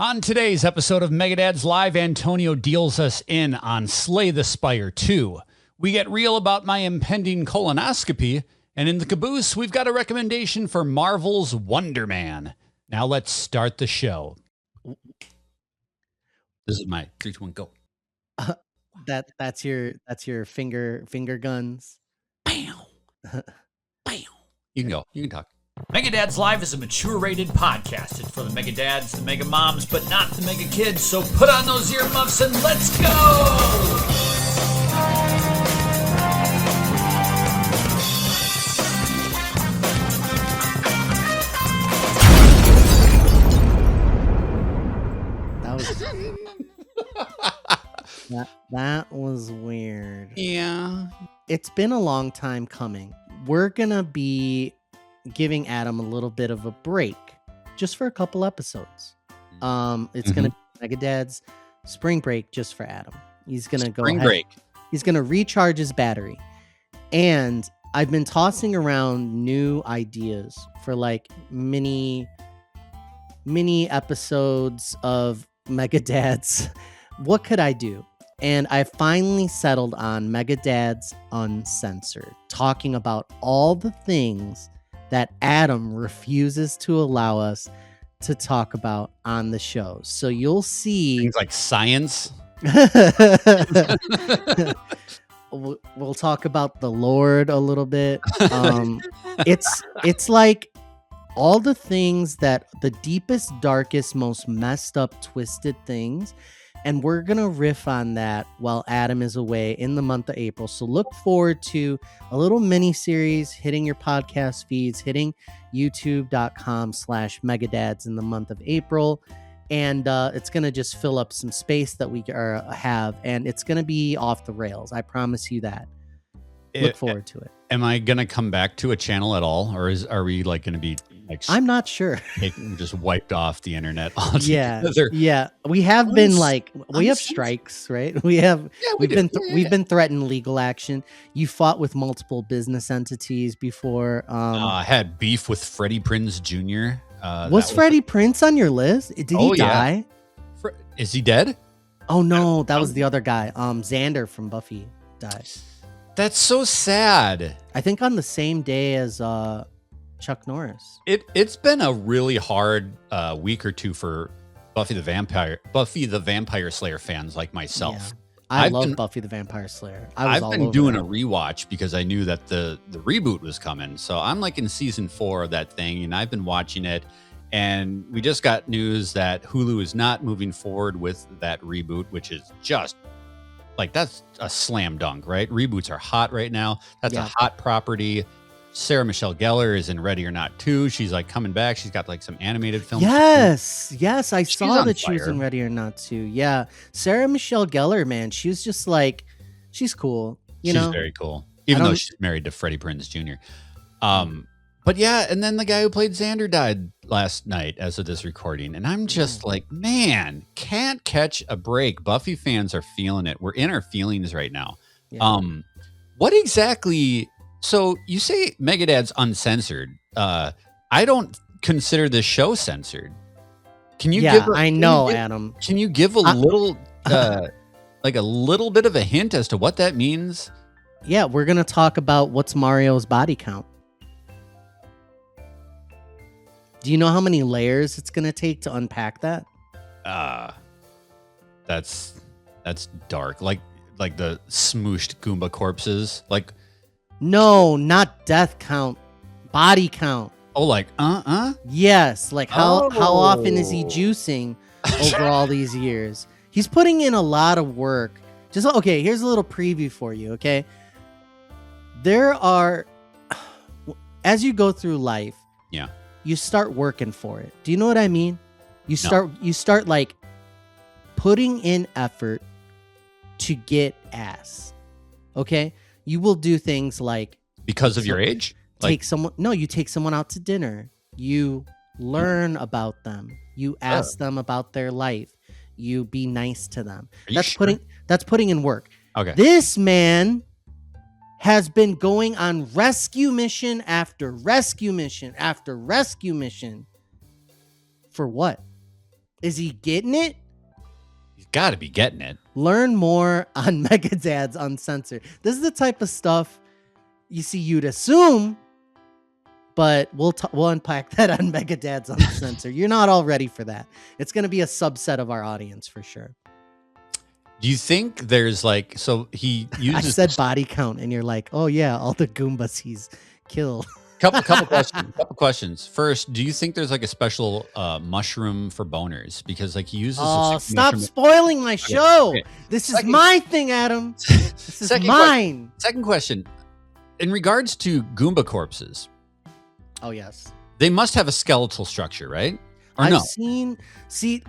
On today's episode of Megadad's Live, Antonio deals us in on Slay the Spire 2. We get real about my impending colonoscopy, and in the caboose, we've got a recommendation for Marvel's Wonder Man. Now let's start the show. This is my 3, 2, 1, go. That's your finger guns. Bam. Bam. You can go. You can talk. Megadad's Live is a mature-rated podcast. It's for the Megadads, the Mega Moms, but not the Mega Kids. So put on those earmuffs and let's go! That was weird. Yeah. It's been a long time coming. We're gonna be giving Adam a little bit of a break just for a couple episodes. It's gonna be Megadad's spring break just for Adam. He's gonna go spring break. He's gonna recharge his battery. And I've been tossing around new ideas for like mini episodes of Megadad's. What could I do? And I finally settled on Megadad's Uncensored, talking about all the things that Adam refuses to allow us to talk about on the show. So you'll see things like science. We'll talk about the Lord a little bit. It's like all the things that the deepest, darkest, most messed up, twisted things. And we're going to riff on that while Adam is away in the month of April. So look forward to a little mini series hitting your podcast feeds, hitting youtube.com/megadads in the month of April. And it's going to just fill up some space that we have. And it's going to be off the rails. I promise you that. Look forward to it. Am I going to come back to a channel at all? Or are we like going to be like, I'm not sure. Just wiped off the internet altogether? Yeah. We have been like, we have strikes, right? We've been threatened legal action. You fought with multiple business entities before. I had beef with Freddie Prinze Jr. Was Freddie Prinze on your list? Did he die? Yeah. Is he dead? Oh no, that was the other guy. Xander from Buffy died. That's so sad. I think on the same day as Chuck Norris. It's been a really hard week or two for Buffy the Vampire Slayer fans like myself. Yeah. I love Buffy the Vampire Slayer. I've been doing a rewatch because I knew that the reboot was coming. So I'm like in season 4 of that thing, and I've been watching it. And we just got news that Hulu is not moving forward with that reboot, which is just like, that's a slam dunk, right? Reboots are hot right now. That's a hot property. Sarah Michelle Gellar is in Ready or Not 2. She's like coming back. She's got like some animated films. Yes. I saw that she was in Ready or Not 2. Yeah. Sarah Michelle Gellar, man, she was just like, she's cool. She's very cool. Even though she's married to Freddie Prinze Jr. But yeah, and then the guy who played Xander died last night as of this recording. And I'm just like, man, can't catch a break. Buffy fans are feeling it. We're in our feelings right now. Yeah. What exactly... So you say Megadad's Uncensored. I don't consider this show censored. Can you give Adam. Can you give a little like a little bit of a hint as to what that means? Yeah, we're going to talk about what's Mario's body count. Do you know how many layers it's going to take to unpack that? That's dark. Like the smooshed Goomba corpses. Like, no, not death count, body count. Oh, like Yes, like how often is he juicing over all these years? He's putting in a lot of work. Here's a little preview for you, okay? There are, as you go through life, you start working for it. Do you know what I mean? You start like putting in effort to get ass. Okay? You will do things like, because of your age? You take someone out to dinner. You learn about them. You ask them about their life. You be nice to them. That's putting in work. Okay. This man has been going on rescue mission after rescue mission after rescue mission. For what? Is he getting it? He's got to be getting it. Learn more on Megadad's Uncensored. This is the type of stuff you see you'd assume, but we'll unpack that on Megadad's Uncensored. You're not all ready for that. It's going to be a subset of our audience for sure. Do you think there's like, so he uses... I said body count, and you're like, oh yeah, all the Goombas he's killed. Couple questions. First, do you think there's like a special mushroom for boners? Because like he uses... Oh, stop spoiling my show. Okay. This is my thing, Adam. This is mine. Second question. In regards to Goomba corpses. Oh, yes. They must have a skeletal structure, right? I've seen,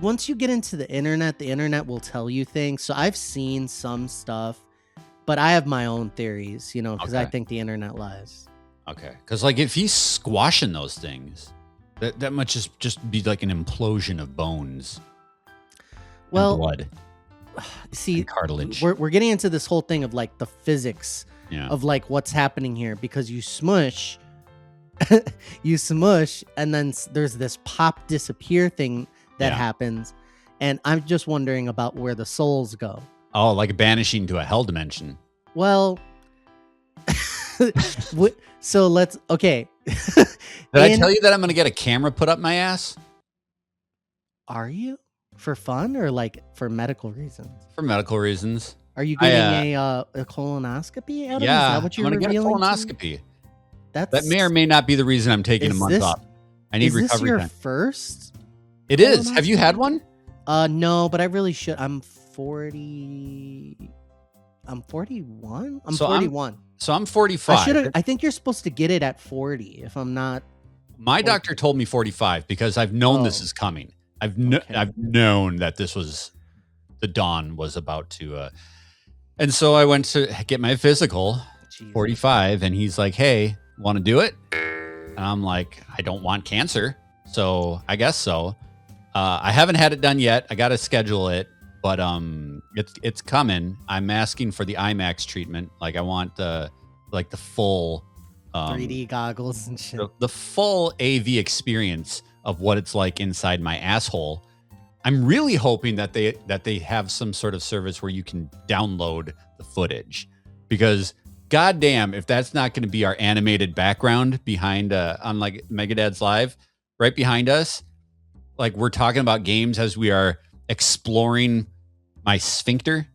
once you get into the internet will tell you things. So I've seen some stuff, but I have my own theories, you know, because I think the internet lies. Okay. Because like if he's squashing those things, that might just be like an implosion of bones. Well, and blood. See, and cartilage. We're getting into this whole thing of like the physics of like what's happening here, because you smush. You smush, and then there's this pop disappear thing that happens, and I'm just wondering about where the souls go. Oh, like banishing to a hell dimension. Well, so let's Did I tell you that I'm going to get a camera put up my ass? Are you? For fun or like for medical reasons? For medical reasons. Are you getting a colonoscopy, Adam? Yeah, Is that what you're I'm going to get a colonoscopy. That may or may not be the reason I'm taking a month off. I need recovery time. Is this your first? It is. Have you had one? No, but I really should. I'm 40. I'm 41. I'm 41. So I'm 45. I think you're supposed to get it at 40. If I'm not. My doctor told me 45 because I've known this is coming. I've known that this was the dawn was about to. And so I went to get my physical. 45, and he's like, "Hey, want to do it?" And I'm like, "I don't want cancer, so I guess so." I haven't had it done yet. I got to schedule it, but it's coming. I'm asking for the IMAX treatment. Like I want the full 3D goggles and shit. The full AV experience of what it's like inside my asshole. I'm really hoping that they have some sort of service where you can download the footage, because goddamn, if that's not going to be our animated background behind on like Megadad's Live, right behind us, like we're talking about games as we are exploring my sphincter.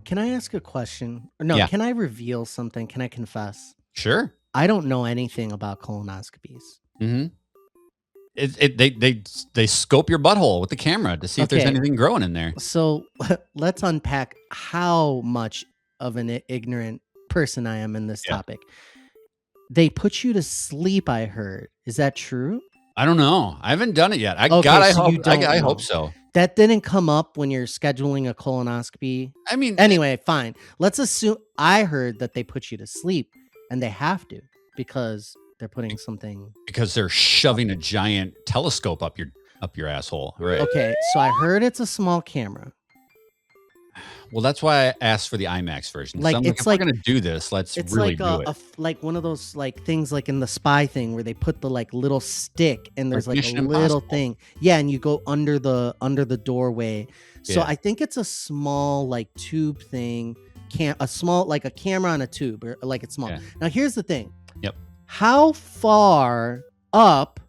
Can I ask a question? Or no, can I reveal something? Can I confess? Sure. I don't know anything about colonoscopies. Mm-hmm. They scope your butthole with the camera to see if there's anything growing in there. So let's unpack how much of an ignorant person I am in this topic. They put you to sleep, I heard. Is that true? I don't know. I haven't done it yet. I hope so. That didn't come up when you're scheduling a colonoscopy. I mean, anyway, fine. Let's assume I heard that they put you to sleep, and they have to because they're putting something. Because they're shoving a giant telescope up your asshole. Right. Okay, so I heard it's a small camera. Well, that's why I asked for the IMAX version. Like, if we're gonna do this, let's really do it. Like one of those like things like in the Spy thing where they put the like little stick and there's like a little thing. Yeah, and you go under the doorway. So I think it's a small like tube thing, a small like a camera on a tube, or like it's small. Yeah. Now here's the thing. Yep. How far up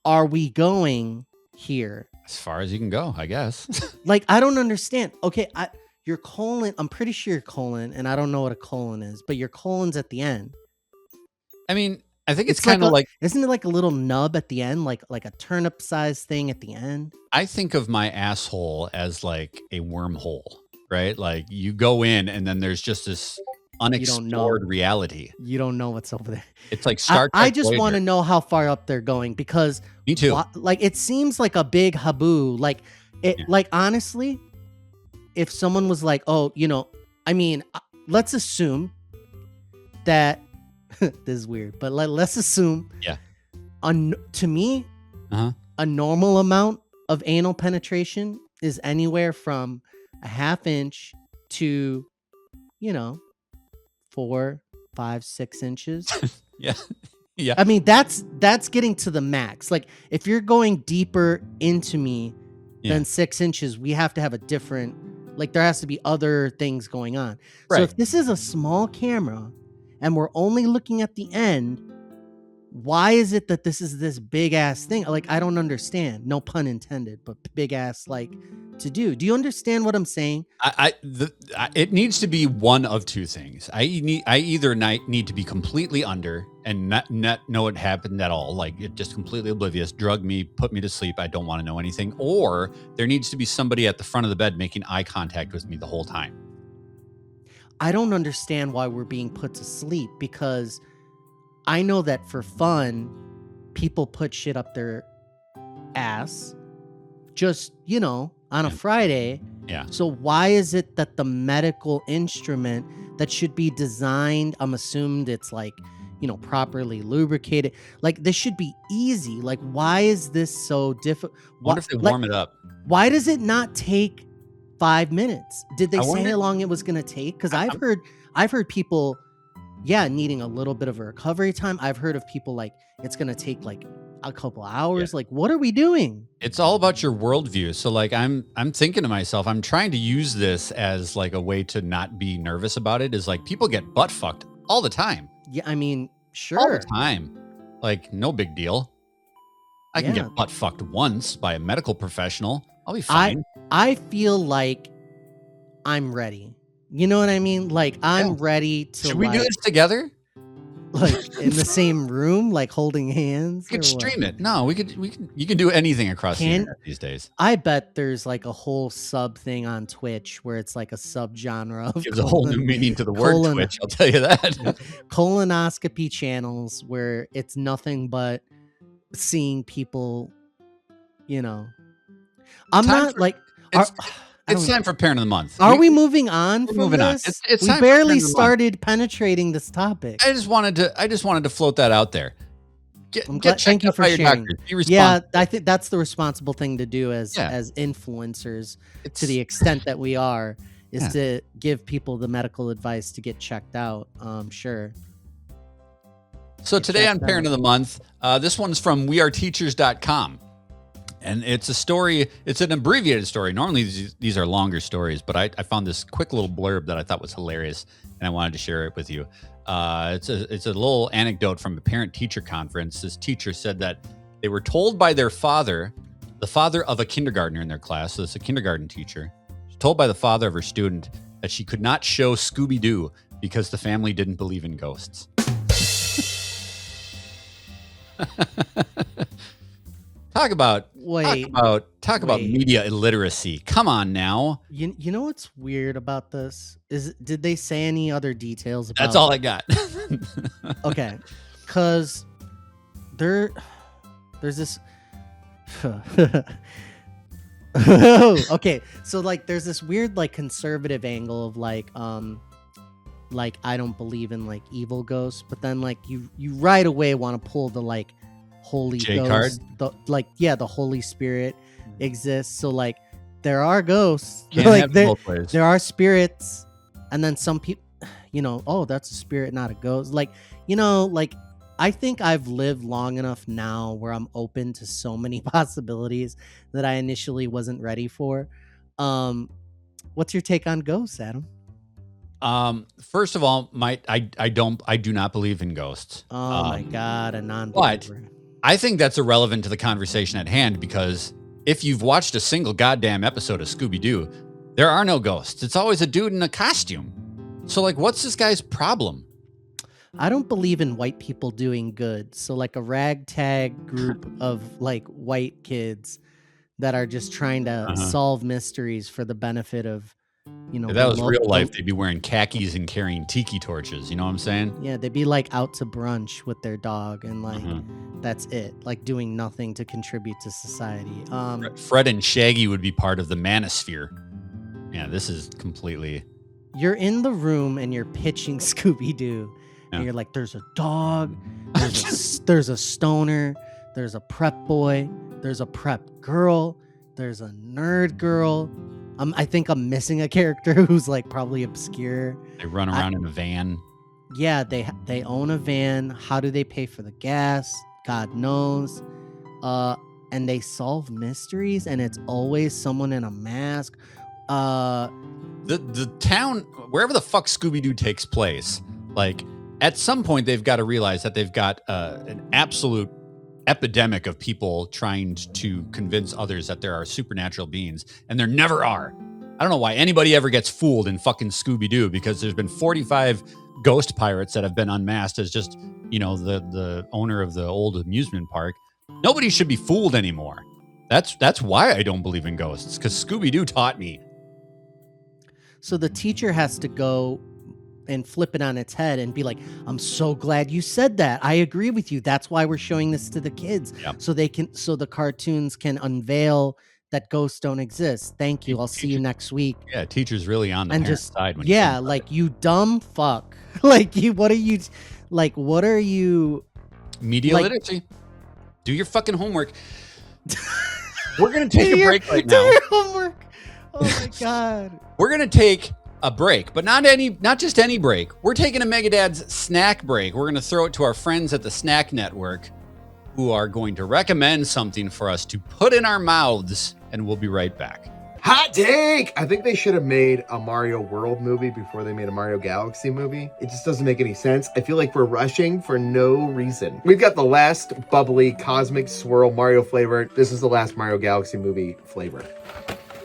are we going here? As far as you can go, I guess. Like, I don't understand. Okay, your colon, I'm pretty sure your colon, and I don't know what a colon is, but your colon's at the end. I mean, I think it's kind of like... Isn't it like a little nub at the end? Like a turnip-sized thing at the end? I think of my asshole as like a wormhole, right? Like, you go in, and then there's just this unexplored reality. You don't know what's over there. It's like Star Trek I just want to know how far up they're going, because me too. Like it seems like a big haboo. Like like honestly, if someone was like, "Oh, you know, I mean, let's assume that this is weird, but let's assume to me, a normal amount of anal penetration is anywhere from a half inch to, you know, 4, 5, 6 inches. Yeah. Yeah. I mean, that's getting to the max. Like, if you're going deeper into me than 6 inches, we have to have a different, like, there has to be other things going on. So Right. if this is a small camera and we're only looking at the end, why is it that this is this big ass thing? Like, I don't understand. No pun intended, but big ass, like, to do. Do you understand what I'm saying? It needs to be one of two things. I either need to be completely under and not know what happened at all, like it just completely oblivious, drug me, put me to sleep. I don't want to know anything. Or there needs to be somebody at the front of the bed making eye contact with me the whole time. I don't understand why we're being put to sleep, because I know that for fun, people put shit up their ass just, on a Friday. Yeah. So why is it that the medical instrument that should be designed, I'm assumed it's like, properly lubricated, like this should be easy. Like, why is this so difficult? Wonder if they warm it up. Why does it not take 5 minutes? Did they say how long it was going to take? Because I've heard people, needing a little bit of a recovery time. I've heard of people like it's going to take like a couple hours. Like, what are we doing? It's all about your worldview. So like, I'm thinking to myself, I'm trying to use this as like a way to not be nervous about it. Is like, people get butt fucked all the time. Yeah, I mean, sure. All the time. Like, no big deal. I can get butt fucked once by a medical professional. I'll be fine. I feel like I'm ready. You know what I mean? Like, I'm ready to. Should we do this together? Like, in the same room, like holding hands? We could stream it. No, you can do anything across the internet these days. I bet there's like a whole sub thing on Twitch where it's like a subgenre of gives a whole new meaning to the word Twitch, I'll tell you that. Colonoscopy channels where it's nothing but seeing people, I'm not like... It's time for Parent of the Month. Are we moving on from moving this? on. It's we barely started penetrating this topic. I just wanted to float that out there. Thank you for sharing. Yeah, I think that's the responsible thing to do as influencers, to the extent that we are, is to give people the medical advice to get checked out. Sure. So today on Parent of the Month, this one's from weareteachers.com. And it's a story, it's an abbreviated story. Normally these are longer stories, but I found this quick little blurb that I thought was hilarious, and I wanted to share it with you. It's a little anecdote from a parent-teacher conference. This teacher said that they were told by their father, the father of a kindergartner in their class, so it's a kindergarten teacher, told by the father of her student that she could not show Scooby-Doo because the family didn't believe in ghosts. Talk about media illiteracy. Come on now. You know what's weird about this is, did they say any other details about? That's all I got. Okay, because there's this. Okay, so like there's this weird like conservative angle of like I don't believe in like evil ghosts, but then like you right away want to pull the like Holy Ghost, the Holy Spirit exists. So like there are ghosts, like there are spirits, and then some people, oh, that's a spirit, not a ghost. Like, like I think I've lived long enough now where I'm open to so many possibilities that I initially wasn't ready for. What's your take on ghosts, Adam? First of all, I do not believe in ghosts. Oh my God, a non-believer. But I think that's irrelevant to the conversation at hand, because if you've watched a single goddamn episode of Scooby-Doo, there are no ghosts. It's always a dude in a costume. So like, what's this guy's problem? I don't believe in white people doing good. So like a ragtag group of like white kids that are just trying to solve mysteries for the benefit of, if that was real life, they'd be wearing khakis and carrying tiki torches. You know what I'm saying? Yeah, they'd be like out to brunch with their dog, and like that's it. Like doing nothing to contribute to society. Fred and Shaggy would be part of the manosphere. Yeah, this is completely. You're in the room and you're pitching Scooby-Doo, and you're like, "There's a dog, there's a stoner, there's a prep boy, there's a prep girl, there's a nerd girl." I think I'm missing a character who's like probably obscure. They run around in a van. Yeah, they own a van. How do they pay for the gas? God knows. And they solve mysteries, and it's always someone in a mask. The town, wherever the fuck Scooby-Doo takes place, like at some point they've got to realize that they've got an absolute epidemic of people trying to convince others that there are supernatural beings, and there never are. I don't know why anybody ever gets fooled in fucking Scooby-Doo, because there's been 45 ghost pirates that have been unmasked as just, the owner of the old amusement park. Nobody should be fooled anymore. That's why I don't believe in ghosts, because Scooby-Doo taught me. So the teacher has to go and flip it on its head and be like, I'm so glad you said that. I agree with you. That's why we're showing this to the kids. Yep. So the cartoons can unveil that ghosts don't exist. Thank you. I'll see you next week. Yeah, teacher's really on the parent side. When you dumb fuck. What are you? Media literacy. Do your fucking homework. We're going to take a break right now. Do your homework. Oh my God. We're going to take a break, but not just any break. We're taking a Megadad's snack break. We're going to throw it to our friends at the Snack Network, who are going to recommend something for us to put in our mouths, and we'll be right back. Hot take! I think they should have made a Mario World movie before they made a Mario Galaxy movie. It just doesn't make any sense. I feel like we're rushing for no reason. We've got the last bubbly cosmic swirl Mario flavor. This is the last Mario Galaxy movie flavor.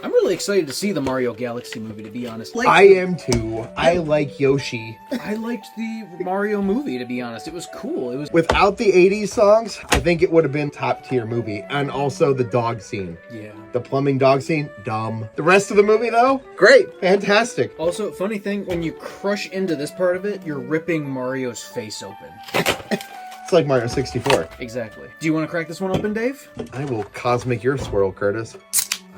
I'm really excited to see the Mario Galaxy movie, to be honest. I am too. I like Yoshi. I liked the Mario movie, to be honest. It was cool. It was Without the 80s songs, I think it would have been top tier movie. And also the dog scene. Yeah. The plumbing dog scene, dumb. The rest of the movie though, great, fantastic. Also, funny thing, when you crush into this part of it, you're ripping Mario's face open. It's like Mario 64. Exactly. Do you want to crack this one open, Dave? I will cosmic your swirl, Curtis.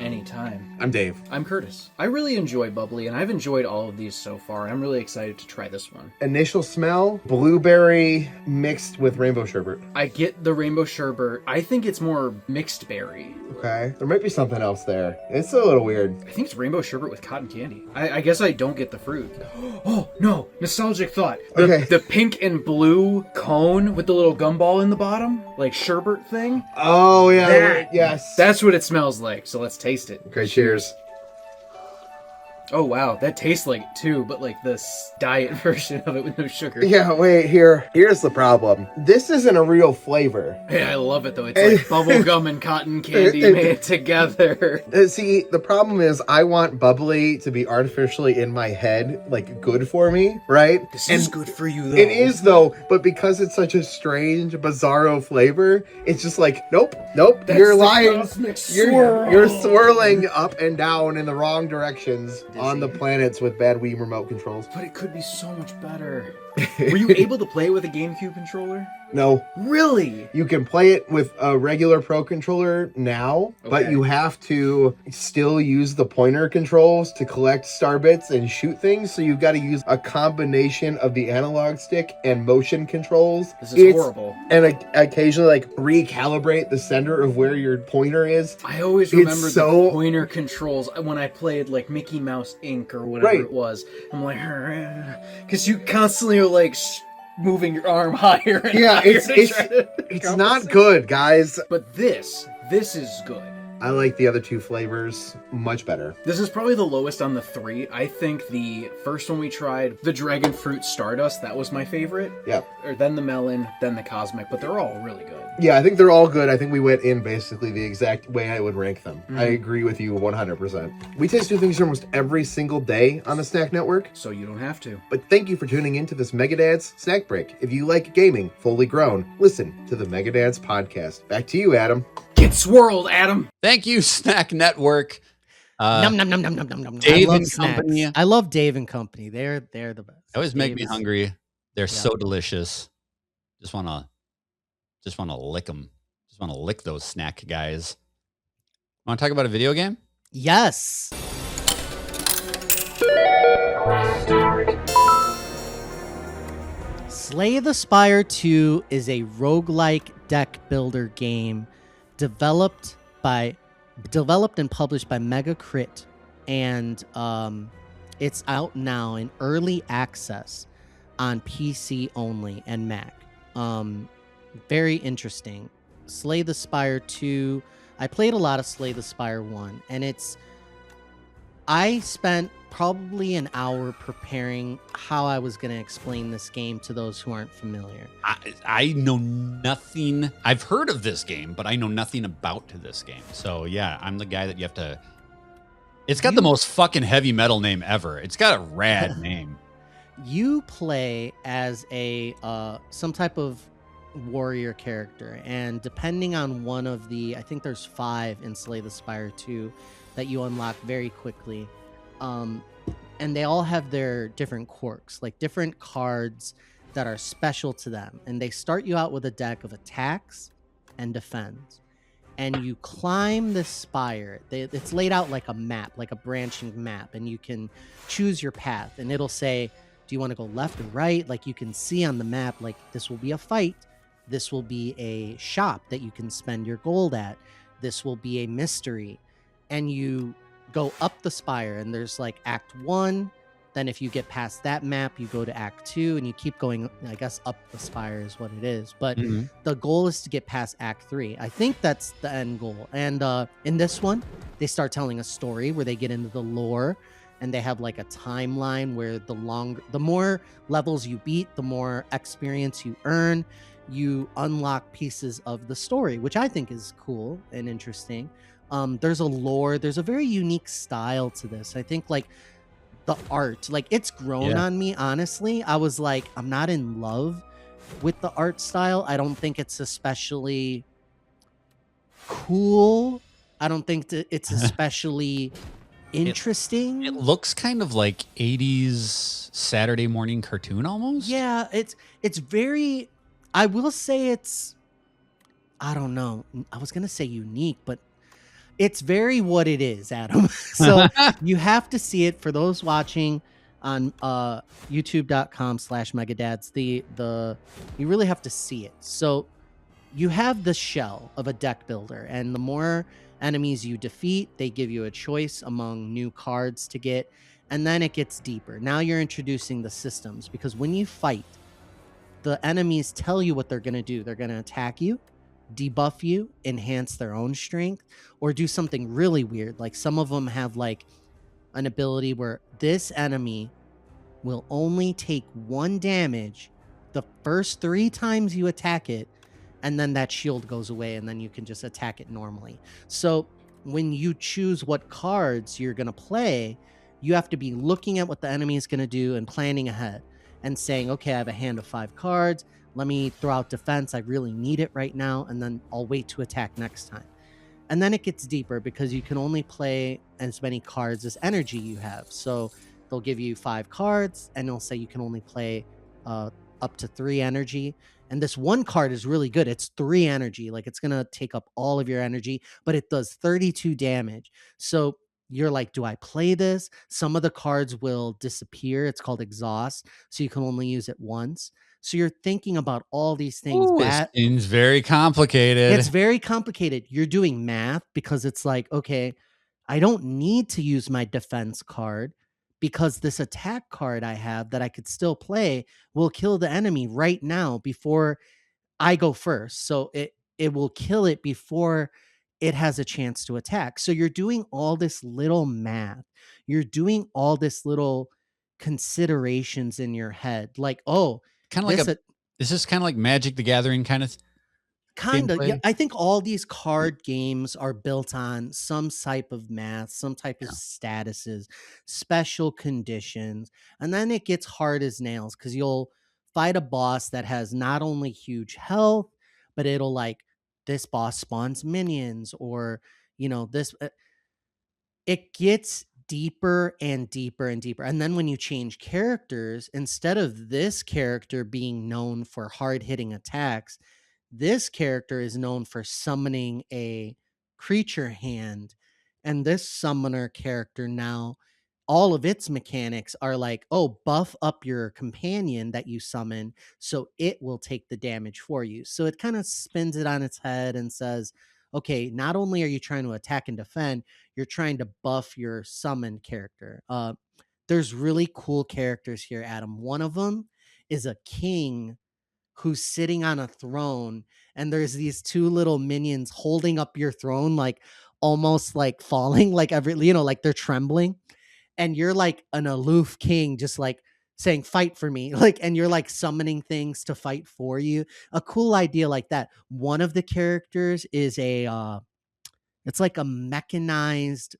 Anytime. I'm Dave. I'm Curtis. I really enjoy bubbly, and I've enjoyed all of these so far, and I'm really excited to try this one. Initial smell, blueberry mixed with rainbow sherbet. I get the rainbow sherbet. I think it's more mixed berry. Okay. There might be something else there. It's a little weird. I think it's rainbow sherbet with cotton candy. I guess I don't get the fruit. Oh, no. Nostalgic thought. The pink and blue cone with the little gumball in the bottom, like sherbet thing. Oh, yeah. Yes. That's what it smells like, so let's taste it. Okay, cheers. Oh, wow. That tastes like it, too, but like this diet version of it with no sugar. Yeah, wait, here's the problem. This isn't a real flavor. Hey, I love it, though. It's like bubble gum and cotton candy made together. See, the problem is I want bubbly to be artificially in my head, like good for me, right? This is good for you, though. It is, though, but because it's such a strange, bizarro flavor, it's just like, nope, That's you're lying. You're Swirl. swirling up and down in the wrong directions on the planets with bad Wii remote controls. But it could be so much better. Were you able to play it with a GameCube controller? No. Really? You can play it with a regular Pro controller now, but you have to still use the pointer controls to collect star bits and shoot things, so you've got to use a combination of the analog stick and motion controls. This is horrible. And occasionally, like, recalibrate the center of where your pointer is. I always remember the pointer controls when I played, like, Mickey Mouse Inc. or whatever it was. I'm like, because you constantly are, like, moving your arm higher and higher. It's not good, guys. But this is good. I like the other two flavors much better. This is probably the lowest on the three. I think the first one we tried, the Dragon Fruit Stardust, that was my favorite. Yeah. Or then the Melon, then the Cosmic, but they're all really good. Yeah, I think they're all good. I think we went in basically the exact way I would rank them. I agree with you 100%. We taste new things almost every single day on the Snack Network. So you don't have to. But thank you for tuning into this Megadad's Snack Break. If you like gaming, fully grown, listen to the Megadad's podcast. Back to you, Adam. Get swirled, Adam. Thank you, Snack Network. Num num num num num num num. Dave and Company. I love Dave and Company. They're the best. They always make me hungry. They're so delicious. Just wanna lick them. Just wanna lick those snack guys. Want to talk about a video game? Yes. Slay the Spire 2 is a roguelike deck builder game developed and published by Megacrit, and it's out now in early access. on PC only and Mac. Very interesting. Slay the Spire 2. I played a lot of Slay the Spire 1, and I spent probably an hour preparing how I was going to explain this game to those who aren't familiar. I know nothing. I've heard of this game, but I know nothing about this game. So yeah, I'm the guy that you have to. It's got the most fucking heavy metal name ever. It's got a rad name. You play as a some type of warrior character, and depending on one of the, I think there's 5 in Slay the Spire 2 that you unlock very quickly, and they all have their different quirks, like different cards that are special to them, and they start you out with a deck of attacks and defense, and you climb the spire. It's laid out like a map, like a branching map, and you can choose your path, and it'll say, do you want to go left or right? Like you can see on the map, like this will be a fight, this will be a shop that you can spend your gold at, this will be a mystery. And you go up the spire, and there's like Act 1. Then if you get past that map, you go to Act 2, and you keep going, I guess, up the spire is what it is. But the goal is to get past Act 3. I think that's the end goal. And in this one, they start telling a story where they get into the lore, and they have like a timeline where the more levels you beat, the more experience you earn. You unlock pieces of the story, which I think is cool and interesting. There's a lore, there's a very unique style to this. I think like the art, like it's grown on me, honestly. I was like, I'm not in love with the art style. I don't think it's especially cool. I don't think that it's especially interesting. It looks kind of like 80s Saturday morning cartoon almost. Yeah, it's very, I will say it's, I don't know, I was gonna say unique, but it's very what it is, Adam. So you have to see it. For those watching on youtube.com/megadads, you really have to see it. So you have the shell of a deck builder, and the more enemies you defeat, they give you a choice among new cards to get, and then it gets deeper. Now you're introducing the systems, because when you fight, the enemies tell you what they're going to do. They're going to attack you, debuff you, enhance their own strength, or do something really weird. Like some of them have like an ability where this enemy will only take 1 damage the first 3 times you attack it, and then that shield goes away, and then you can just attack it normally. So when you choose what cards you're going to play, you have to be looking at what the enemy is going to do and planning ahead and saying, okay, I have a hand of 5 cards. Let me throw out defense. I really need it right now, and then I'll wait to attack next time. And then it gets deeper, because you can only play as many cards as energy you have. So they'll give you 5 cards, and they'll say you can only play up to 3 energy. And this one card is really good. It's 3 energy. Like it's going to take up all of your energy, but it does 32 damage. So you're like, do I play this? Some of the cards will disappear. It's called exhaust. So you can only use it once. So you're thinking about all these things. It seems very complicated. It's very complicated. You're doing math, because it's like, okay, I don't need to use my defense card, because this attack card I have that I could still play will kill the enemy right now before I go first. So it will kill it before it has a chance to attack. So you're doing all this little math. You're doing all this little considerations in your head. Like, oh, kind of like is this kind of like Magic the Gathering kind of kind of, yeah. I think all these card games are built on some type of math, some type of statuses, special conditions, and then it gets hard as nails, because you'll fight a boss that has not only huge health, but it'll like, this boss spawns minions, or this. It gets deeper and deeper and deeper. And then when you change characters, instead of this character being known for hard-hitting attacks, this character is known for summoning a creature hand. And this summoner character now, all of its mechanics are like, oh, buff up your companion that you summon so it will take the damage for you. So it kind of spins it on its head and says, okay, not only are you trying to attack and defend, you're trying to buff your summoned character. There's really cool characters here, Adam. One of them is a king who's sitting on a throne, and there's these two little minions holding up your throne, like almost like falling, like like they're trembling, and you're like an aloof king, just like saying fight for me, like, and you're like summoning things to fight for you. A cool idea like that. One of the characters is it's like a mechanized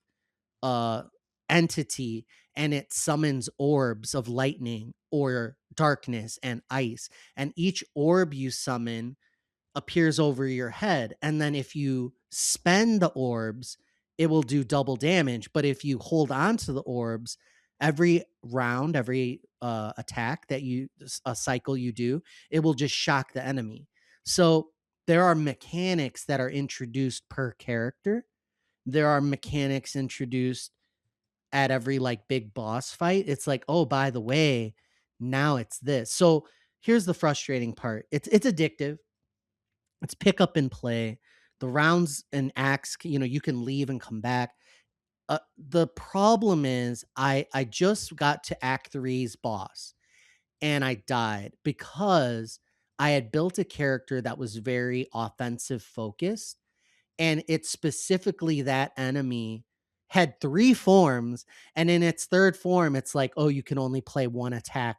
uh entity, and it summons orbs of lightning or darkness and ice, and each orb you summon appears over your head, and then if you spend the orbs it will do double damage, but if you hold on to the orbs, every round, every attack that you a cycle you do, it will just shock the enemy. So there are mechanics that are introduced per character. There are mechanics introduced at every like big boss fight. It's like, oh, by the way, now it's this. So here's the frustrating part. It's addictive. It's pick up and play. The rounds and acts, you can leave and come back. The problem is I just got to Act Three's boss and I died because I had built a character that was very offensive focused, and it's specifically that enemy had three forms, and in its third form it's like, oh, you can only play one attack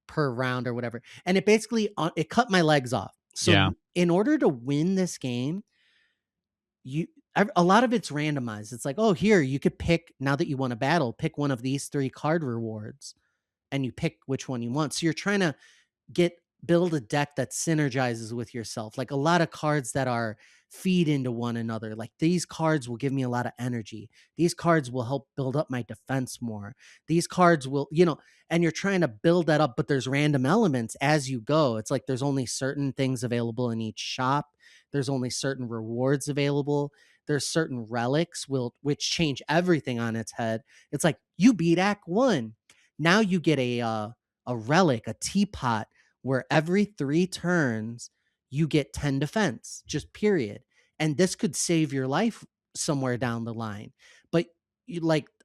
per round or whatever, and it basically it cut my legs off. So Yeah. in order to win this game, a lot of it's randomized. It's like, oh, here you could pick, now that you want a battle, pick one of these 3 card rewards, and you pick which one you want. So you're trying to build a deck that synergizes with yourself. Like a lot of cards that are feed into one another. Like these cards will give me a lot of energy. These cards will help build up my defense more. These cards will, and you're trying to build that up, but there's random elements as you go. It's like there's only certain things available in each shop. There's only certain rewards available. There's certain relics which change everything on its head. It's like you beat Act 1. Now you get a relic, a teapot, where every 3 turns you get 10 defense, just period. And this could save your life somewhere down the line. But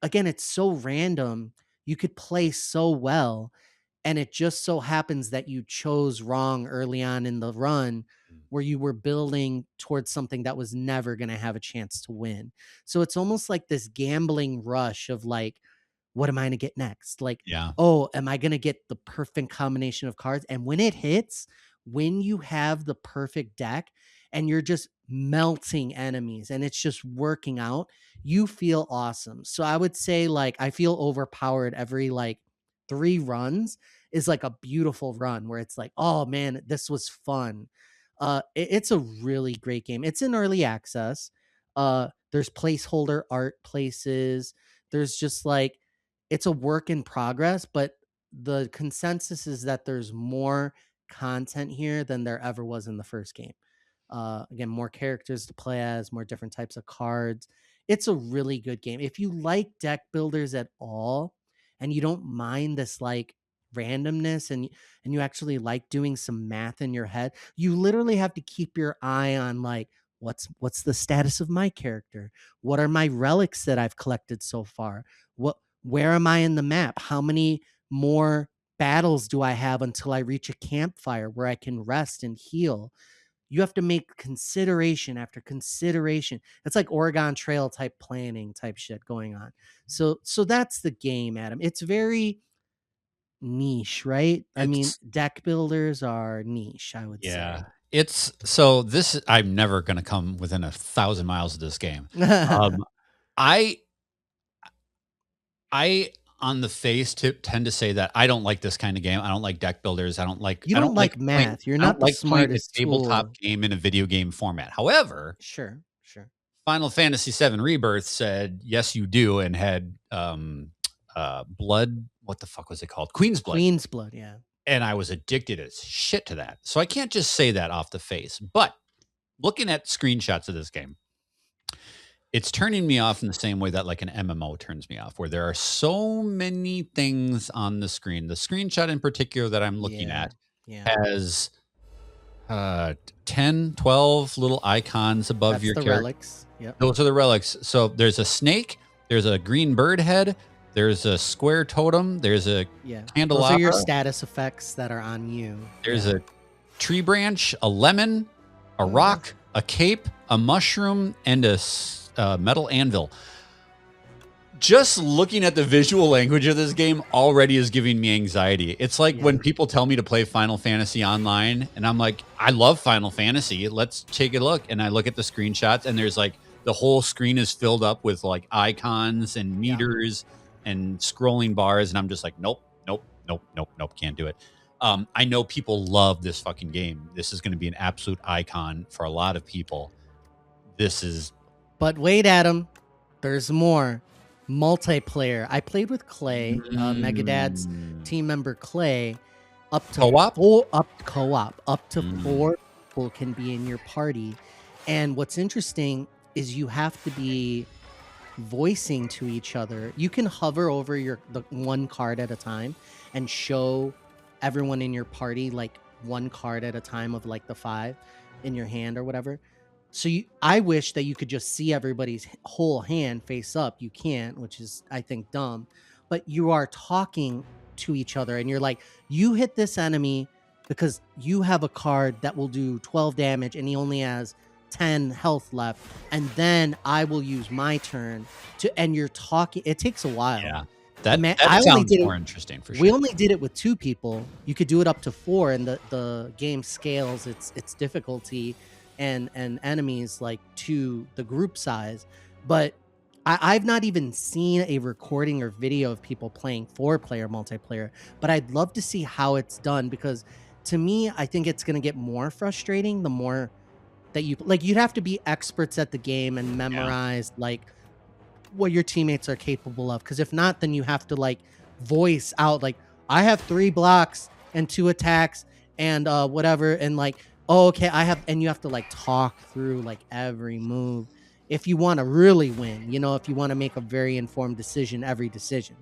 again, it's so random. You could play so well, and it just so happens that you chose wrong early on in the run, where you were building towards something that was never going to have a chance to win. So it's almost like this gambling rush of like, what am I going to get next? Like, Yeah. oh, am I going to get the perfect combination of cards? And when it hits, when you have the perfect deck and you're just melting enemies and it's just working out, you feel awesome. So I would say, like, I feel overpowered every like 3 runs is like a beautiful run where it's like, oh man, this was fun. It's a really great game. It's in early access. There's placeholder art places. There's just like, it's a work in progress, but the consensus is that there's more content here than there ever was in the first game. Again, more characters to play as, more different types of cards. It's a really good game. If you like deck builders at all, and you don't mind this like randomness, and you actually like doing some math in your head, you literally have to keep your eye on like, what's the status of my character? What are my relics that I've collected so far? Where am I in the map? How many more battles do I have until I reach a campfire where I can rest and heal? You have to make consideration after consideration. It's like Oregon Trail type planning type shit going on. So that's the game, Adam. It's very niche, right? I mean, deck builders are niche, I would say. It's I'm never going to come within 1,000 miles of this game. I on the face tend to say that I don't like this kind of game. I don't like deck builders. I don't like math. You're not the smartest tabletop game in a video game format. However, sure. Final Fantasy VII Rebirth said yes, you do, and had blood. What the fuck was it called? Queen's Blood. Queen's Blood, yeah. And I was addicted as shit to that. So I can't just say that off the face. But looking at screenshots of this game, it's turning me off in the same way that like an MMO turns me off, where there are so many things on the screen. The screenshot in particular that I'm looking at has 10, 12 little icons above your character. Relics. Yep. Those are the relics. So there's a snake, there's a green bird head, There's a square totem. There's a candelabra. Those are your status effects that are on you. There's a tree branch, a lemon, a rock, a cape, a mushroom, and a metal anvil. Just looking at the visual language of this game already is giving me anxiety. It's like when people tell me to play Final Fantasy online, and I'm like, I love Final Fantasy. Let's take a look. And I look at the screenshots, and there's like the whole screen is filled up with like icons and meters and scrolling bars. And I'm just like, nope, can't do it. I know people love this fucking game. This is going to be an absolute icon for a lot of people. But wait, Adam, there's more. Multiplayer. I played with Clay, Megadad's team member Clay. Up to co-op? Up to 4 people can be in your party. And what's interesting is you have to be voicing to each other. You can hover over the one card at a time and show everyone in your party like one card at a time of like the 5 in your hand or whatever. So I wish that you could just see everybody's whole hand face up. You can't, which is, I think, dumb. But you are talking to each other, and you're like, you hit this enemy because you have a card that will do 12 damage, and he only has 10 health left. And then I will use my turn and you're talking. It takes a while. Yeah. That sounds more interesting for sure. We only did it with 2 people. You could do it up to 4, and the game scales its difficulty and enemies like to the group size. But I've not even seen a recording or video of people playing 4-player multiplayer, but I'd love to see how it's done, because to me, I think it's going to get more frustrating the more that you'd have to be experts at the game and memorize like what your teammates are capable of. Because if not, then you have to like voice out like, I have 3 blocks and 2 attacks and whatever, and like, oh, okay, and you have to like talk through like every move if you want to really win, if you want to make a very informed decision, every decision.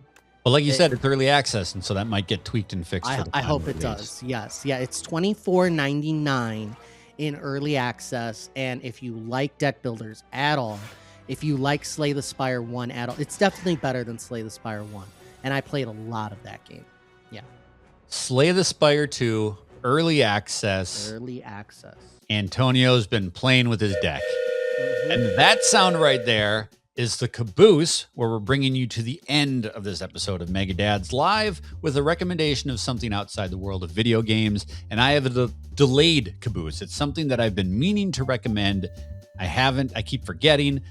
Well, like you said, it's early access, and so that might get tweaked and fixed. I hope it does. Yes. Yeah, it's $24.99 in early access. And if you like deck builders at all, if you like Slay the Spire 1 at all, it's definitely better than Slay the Spire 1. And I played a lot of that game. Yeah. Slay the Spire 2, early access. Early access. Antonio's been playing with his deck. And that sound right there is the caboose, where we're bringing you to the end of this episode of Mega Dads Live with a recommendation of something outside the world of video games. And I have a delayed caboose. It's something that I've been meaning to recommend. I keep forgetting.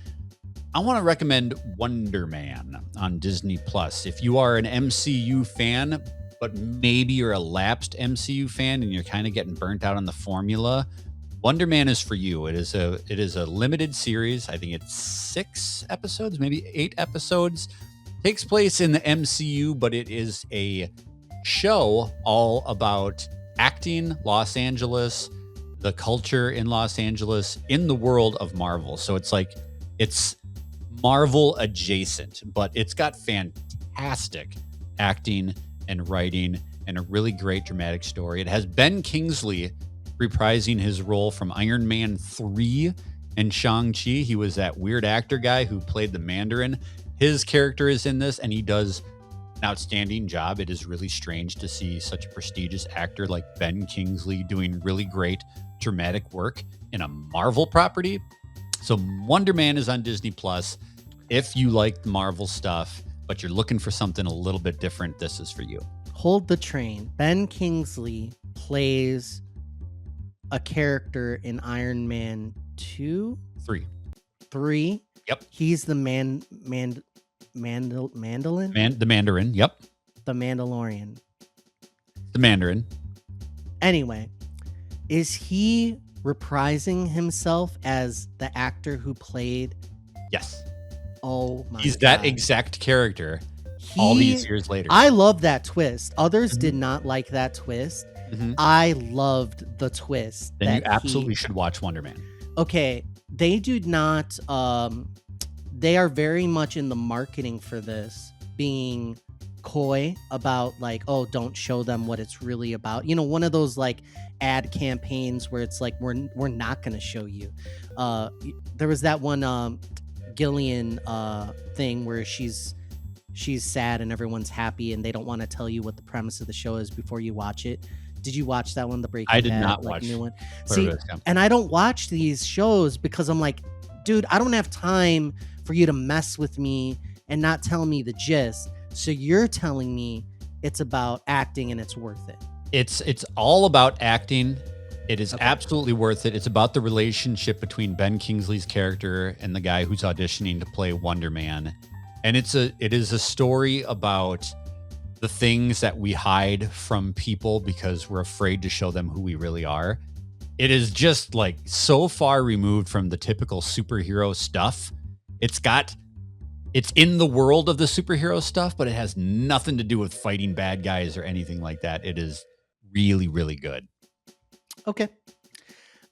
I want to recommend Wonder Man on Disney Plus. If you are an MCU fan, but maybe you're a lapsed MCU fan and you're kind of getting burnt out on the formula, Wonder Man is for you. It is a limited series. I think it's 6 episodes, maybe 8 episodes. Takes place in the MCU, but it is a show all about acting, Los Angeles, the culture in Los Angeles, in the world of Marvel. So it's Marvel adjacent, but it's got fantastic acting and writing and a really great dramatic story. It has Ben Kingsley reprising his role from Iron Man 3 and Shang-Chi. He was that weird actor guy who played the Mandarin. His character is in this, and he does an outstanding job. It is really strange to see such a prestigious actor like Ben Kingsley doing really great dramatic work in a Marvel property. So Wonder Man is on Disney Plus. If you like Marvel stuff, but you're looking for something a little bit different, this is for you. Hold the train. Ben Kingsley plays a character in Iron Man 2? 3? Yep. He's the Mandolin? The Mandarin, yep. The Mandalorian. The Mandarin. Anyway, is he reprising himself as the actor who played? Yes. Oh my God. He's that exact character all these years later. I love that twist. Others did not like that twist. I loved the twist. Then you absolutely should watch Wonder Man. Okay, they do not. They are very much in the marketing for this, being coy about like, oh, don't show them what it's really about. One of those like ad campaigns where it's like we're not going to show you. There was that one Gillian thing where she's she's sad and everyone's happy and they don't want to tell you what the premise of the show is before you watch it. Did you watch that one, the Breaking Bad? I did not watch new one. See, and I don't watch these shows because I'm like, dude, I don't have time for you to mess with me and not tell me the gist. So you're telling me it's about acting and it's worth it. It's all about acting. It is absolutely worth it. It's about the relationship between Ben Kingsley's character and the guy who's auditioning to play Wonder Man. And it is a story about the things that we hide from people because we're afraid to show them who we really are. It is just like so far removed from the typical superhero stuff. It's in the world of the superhero stuff, but it has nothing to do with fighting bad guys or anything like that. It is really, really good. Okay.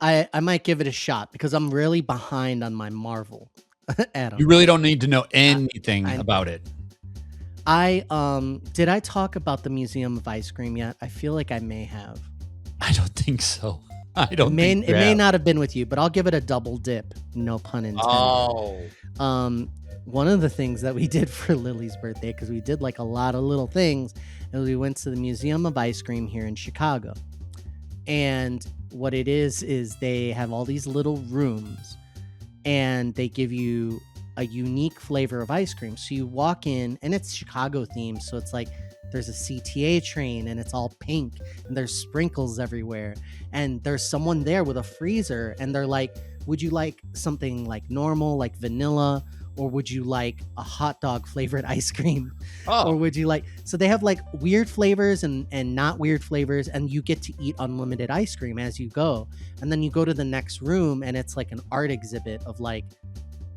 I might give it a shot because I'm really behind on my Marvel. Adam. You really don't need to know anything about it. Did I talk about the Museum of Ice Cream yet? I feel like I may have. I don't think so. It may not have been with you, but I'll give it a double dip. No pun intended. One of the things that we did for Lily's birthday, because we did like a lot of little things, and we went to the Museum of Ice Cream here in Chicago. And what it is they have all these little rooms and they give you a unique flavor of ice cream. So you walk in and it's Chicago themed. So it's like there's a CTA train and it's all pink and there's sprinkles everywhere. And there's someone there with a freezer and they're like, would you like something like normal, like vanilla? Or would you like a hot dog flavored ice cream? Or would you like... So they have like weird flavors and not weird flavors, and you get to eat unlimited ice cream as you go. And then you go to the next room and it's like an art exhibit of like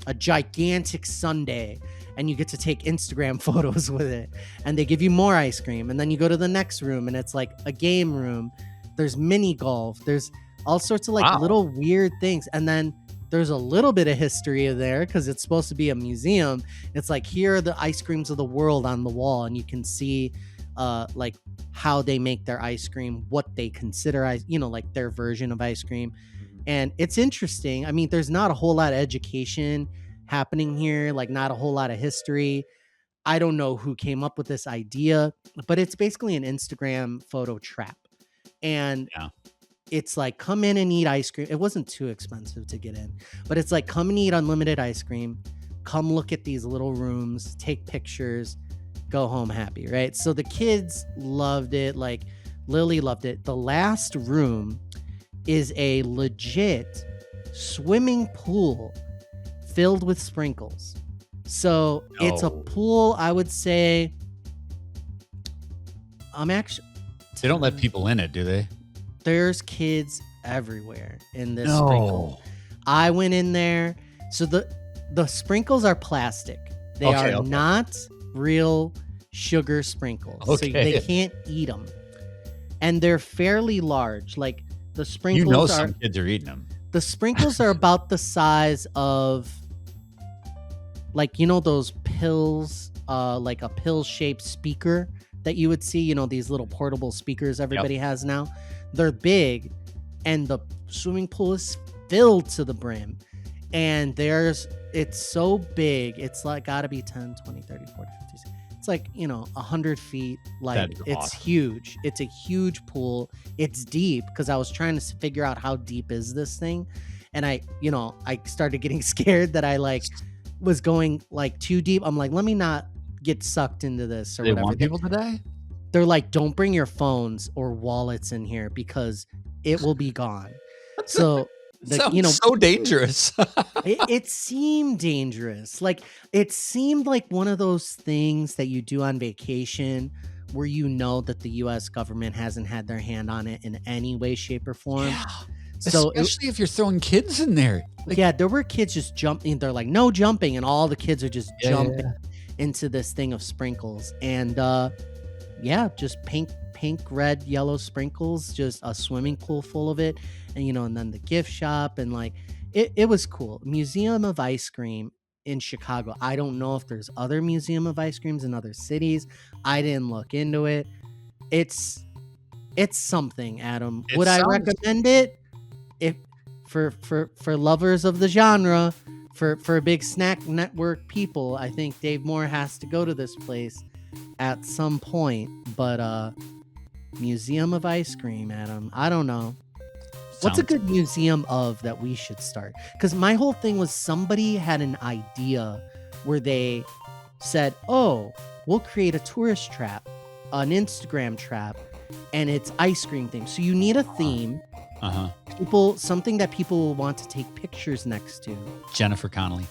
a gigantic sundae, and you get to take Instagram photos with it. And they give you more ice cream. And then you go to the next room and it's like a game room. There's mini golf. There's all sorts of like little weird things. And then there's a little bit of history there because it's supposed to be a museum. It's like, here are the ice creams of the world on the wall, and you can see like how they make their ice cream, what they consider ice, like their version of ice cream. And it's interesting. I mean, there's not a whole lot of education happening here, like not a whole lot of history. I don't know who came up with this idea, but it's basically an Instagram photo trap. And it's like, come in and eat ice cream. It wasn't too expensive to get in, but it's like, come and eat unlimited ice cream. Come look at these little rooms, take pictures, go home happy, right? So the kids loved it. Like Lily loved it. The last room is a legit swimming pool filled with sprinkles. So it's a pool, I would say. They don't let people in it, do they? There's kids everywhere in this sprinkle. I went in there. So the sprinkles are plastic. They are not real sugar sprinkles. So they can't eat them. And they're fairly large. Like the sprinkles some kids are eating them. The sprinkles are about the size of, like, those pills, like a pill-shaped speaker that you would see, these little portable speakers everybody has now. They're big, and the swimming pool is filled to the brim. And it's so big, it's like gotta be 10, 20, 30, 40, 50. It's like, 100 feet. Like, it's huge. It's a huge pool. It's deep, because I was trying to figure out how deep is this thing. And I started getting scared that I like was going like too deep. I'm like, let me not get sucked into this or whatever. They want people to die? They're like, don't bring your phones or wallets in here because it will be gone. So sounds so dangerous. it seemed dangerous. Like, it seemed like one of those things that you do on vacation where that the U.S. government hasn't had their hand on it in any way, shape, or form. Yeah. So especially if you're throwing kids in there. Like, there were kids just jumping. They're like, no jumping. And all the kids are just jumping into this thing of sprinkles. And just pink, red, yellow sprinkles, just a swimming pool full of it. And, and then the gift shop. And like, it was cool. Museum of Ice Cream in Chicago. I don't know if there's other Museum of Ice Creams in other cities. I didn't look into it. It's something, Adam. Would I recommend it? If for lovers of the genre, for big snack network people, I think Dave Moore has to go to this place at some point. But museum of ice cream, Adam. I don't know. What's a good museum of that we should start? Because my whole thing was somebody had an idea where they said, oh, we'll create a tourist trap, an Instagram trap, and it's ice cream themed. So you need a theme. Something that people will want to take pictures next to. Jennifer Connelly.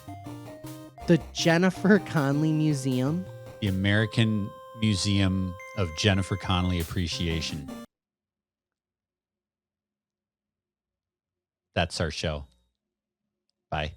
The Jennifer Connelly Museum. The American Museum of Jennifer Connelly Appreciation. That's our show. Bye.